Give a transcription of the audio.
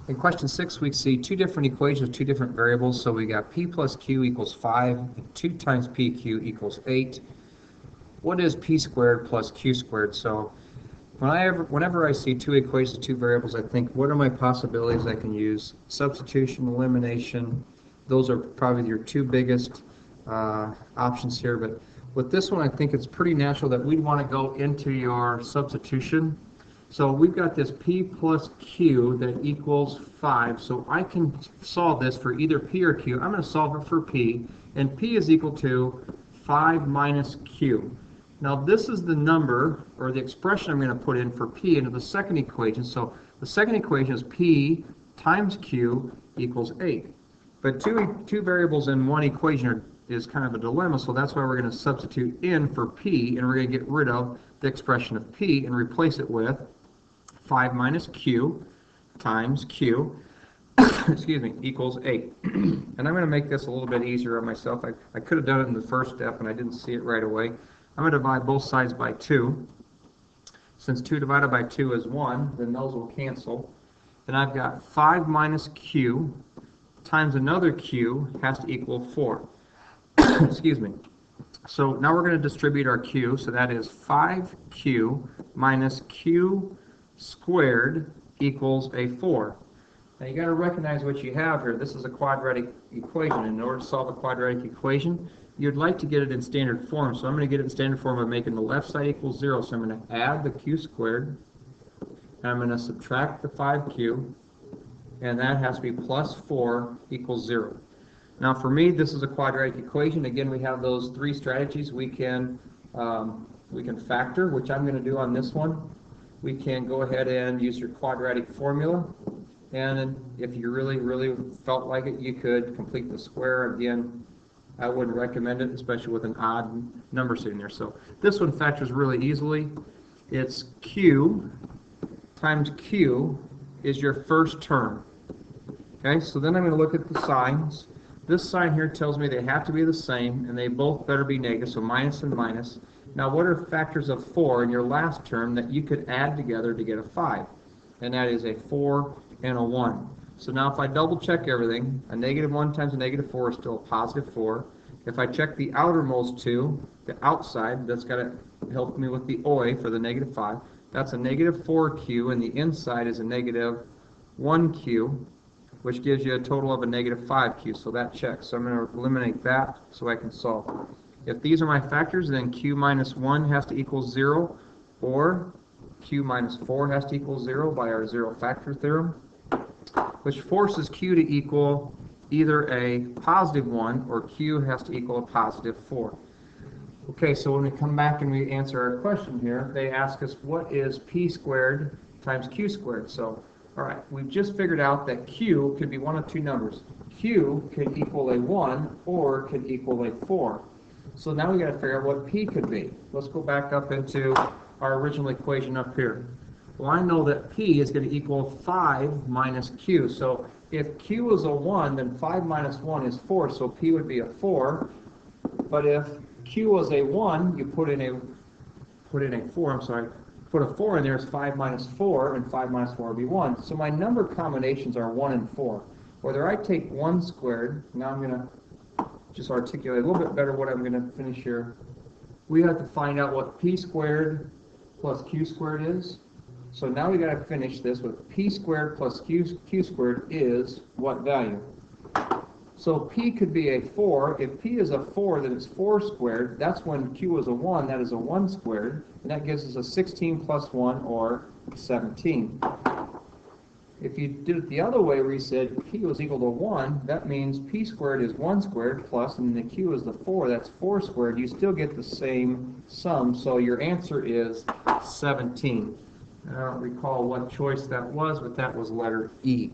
In question 6, we see two different equations, two different variables. So we got p plus q equals 5, and 2 times pq equals 8. What is p squared plus q squared? So whenever I see two equations, two variables, I think, what are my possibilities I can use? Substitution, elimination, those are probably your two biggest options here. But with this one, I think it's pretty natural that we'd want to go into your substitution. So we've got this p plus q that equals 5. So I can solve this for either p or q. I'm going to solve it for p, and p is equal to 5 minus q. Now this is the number, or the expression I'm going to put in for p into the second equation. So the second equation is p times q equals 8. But two variables in one equation is kind of a dilemma, so that's why we're going to substitute in for p, and we're going to get rid of the expression of p and replace it with 5 minus q times q excuse me, equals 8. And I'm going to make this a little bit easier on myself. I could have done it in the first step and I didn't see it right away. I'm going to divide both sides by 2. Since 2 divided by 2 is 1, then those will cancel. Then I've got 5 minus q times another q has to equal 4. Excuse me. So now we're going to distribute our q, so that is 5q minus q squared equals a 4. Now you got to recognize what you have here. This is a quadratic equation, and in order to solve a quadratic equation, you'd like to get it in standard form. So I'm going to get it in standard form by making the left side equal 0. So I'm going to add the q squared, and I'm going to subtract the 5q, and that has to be plus 4 equals 0. Now for me, this is a quadratic equation. Again, we have those three strategies. We can factor, which I'm going to do on this one. We can go ahead and use your quadratic formula, and if you really felt like it, you could complete the square. Again, I wouldn't recommend it, especially with an odd number sitting there. So this one factors really easily. It's q times q is your first term. Okay, so then I'm going to look at the signs. This sign here tells me they have to be the same, and they both better be negative, so minus and minus. Now what are factors of 4 in your last term that you could add together to get a 5? And that is a 4 and a 1. So now if I double check everything, a negative 1 times a negative 4 is still a positive 4. If I check the outermost two, the outside, that's got to help me with the OI for the negative 5. That's a negative 4q, and the inside is a negative 1q, which gives you a total of a negative 5q, so that checks. So I'm going to eliminate that so I can solve. If these are my factors, then q minus 1 has to equal 0, or q minus 4 has to equal 0 by our zero factor theorem, which forces q to equal either a positive 1 or q has to equal a positive 4. Okay, so when we come back and we answer our question here, they ask us what is p squared times q squared. So, all right, we've just figured out that q could be one of two numbers. Q could equal a 1 or could equal a 4. So now we got to figure out what p could be. Let's go back up into our original equation up here. Well, I know that p is going to equal 5 minus q. So if q is a 1, then 5 minus 1 is 4, so p would be a 4. But if q was a 1, you put in a 4, I'm sorry, put a 4 in there, is 5 minus 4, and 5 minus 4 would be 1. So my number combinations are 1 and 4. Whether I take 1 squared, now I'm going to just articulate a little bit better what I'm going to finish here. We have to find out what p squared plus q squared is. So now we got to finish this with p squared plus q squared is what value? So p could be a 4. If p is a 4, then it's 4 squared. That's when q is a 1. That is a 1 squared. And that gives us a 16 plus 1, or 17. If you did it the other way, where you said p was equal to 1, that means p squared is 1 squared plus, and the q is the 4. That's 4 squared. You still get the same sum. So your answer is 17. I don't recall what choice that was, but that was letter E.